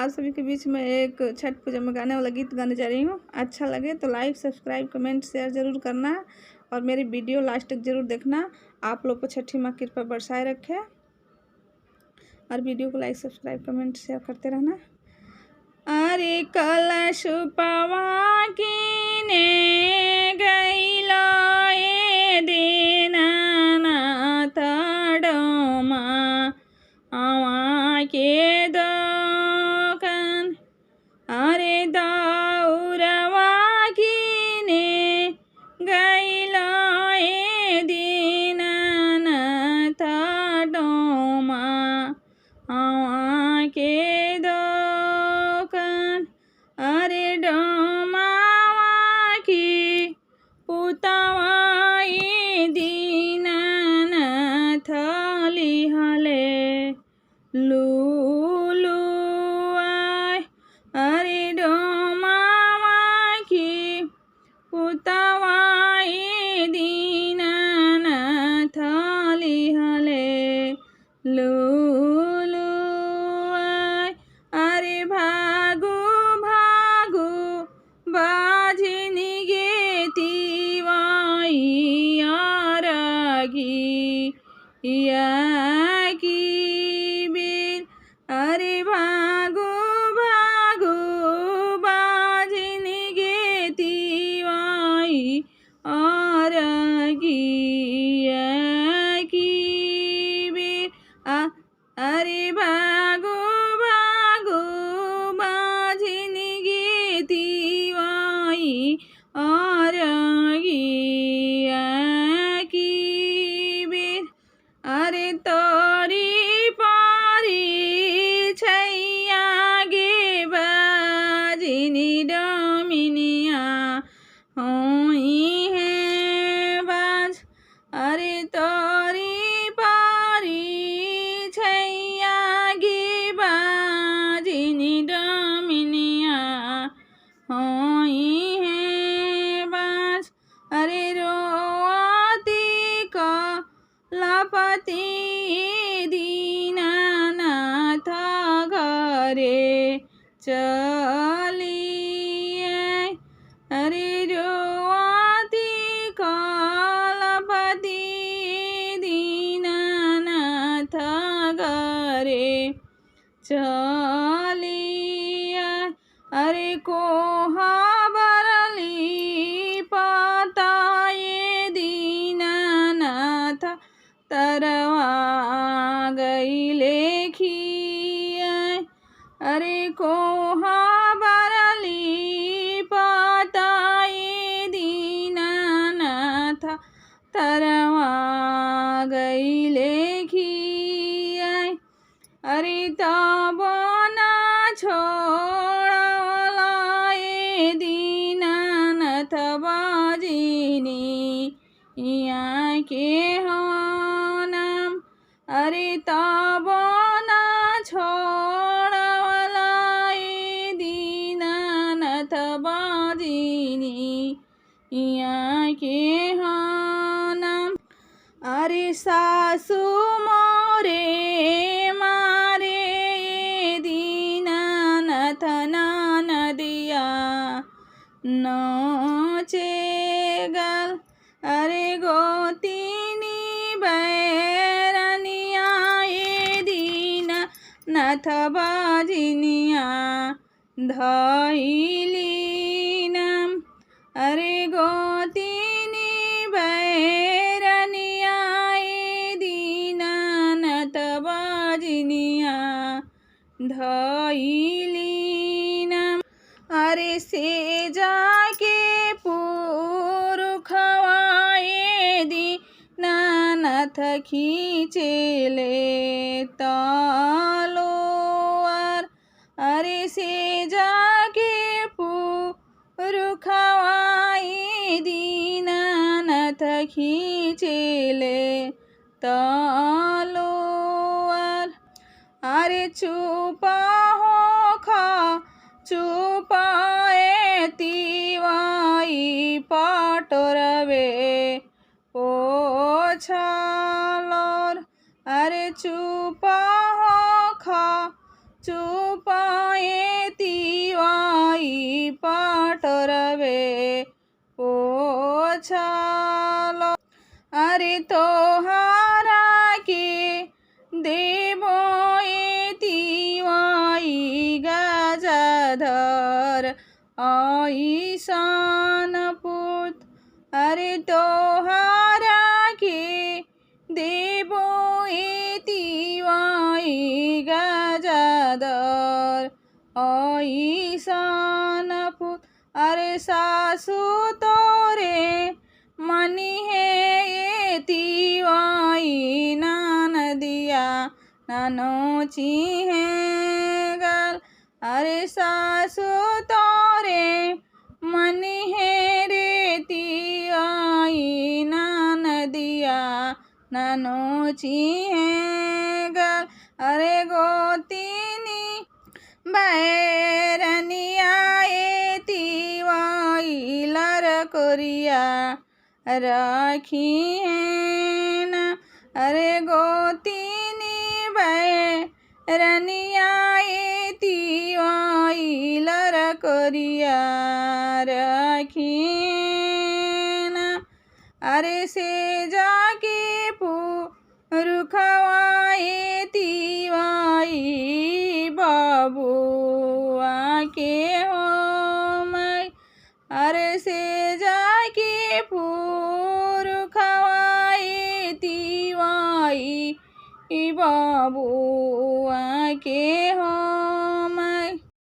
आप सभी के बीच में एक छठ पूजा में गाने वाला गीत गाने जा रही हूँ। अच्छा लगे तो लाइक, सब्सक्राइब, कमेंट, शेयर ज़रूर करना और मेरी वीडियो लास्ट तक ज़रूर देखना। आप लोग को छठी माँ कृपा बरसाए रखे और वीडियो को लाइक, सब्सक्राइब, कमेंट, शेयर करते रहना। अरे कलश पवा कीने गईला ए दीनानाथ डोमा आवा के दोकान। अरे दाउरवा कीने गईला ए दीनानाथ डोमा आवा के दोकान। अरे डोमावा की पुतवाई दीनानाथ लिहले लुलुआय। अरे डोमावा की पुतवाई दीनानाथ लिहले लुलुआय। अरे भागु भागु बाजिनी गेतिवाई आरगी याकी बीर। अरे भागु भागु बाजिनी गेतिवाई आरगी याकी बीर। अरे भागु भागु बाजिनी गेतिवाई आरगी याकी बीर। अरे तोरी पारी छैया गे बाजिनी डोमिनिया होई है बाज। अरे तोरी पारी छैया गे बाजिनी डोमिनिया होई है बाज। अरे रोआती का लापती दीनानाथ घरे चलिए। अरे रोआती का लापती दीनानाथ घरे चलिए। अरे कोहा बरली पाताए दीनानाथ तरवा गईले खिया। अरे कोहा बरली पाताए दीनानाथ तरवा गईले खिया। अरे तबना छोड़लाए दीनानाथ बाजिनी यहाँ के हो नाम। अरे तबना छोड़लाए दीनानाथ बाजिनी यहाँ के हो नाम। अरे सासू मोरे मारे दीनानाथ नदिया नोचे गल। अरे गोतिनी बैरनिया ए दीनानाथ बाजिनिया धइली नाम। अरे गोतिनी बैरनिया ए दीनानाथ बाजिनिया धइली नाम। अरे से जाके पुरखवाए दीनानाथ खींचेले तलवार। अरे से जाके पुरखवाए दीनानाथ खींचेले तलवार। अरे चुपा हो खा चुपाए तिवाई पाटोरवे पोछालोर। अरे चुपा हो खा चुपाए पाटरवे पोछालो। अरे तोहारा के देवो एतिवाई गजाधर ऐसान पुत। अरे तोहारा के देवो एतिवाई गजाधर ऐसान पुत। अरे सासू तोरे मनी है एतिवाई नदिया ननोची है गल। अरे सासू तोरे मनी है रेतिवाई नदिया ननोची है गल। अरे गोतिनी बैरनिया एतिवाई लर कोरिया राखी है न। अरे गोतिनी बैरनिया एतिवाई लर कोरिया राखी न। अरे से जाके पुरुखवा एतिवाई बाबुआ के हो मैं। अरे से जाके पुरुखवा एतिवाई बाबुआ के हो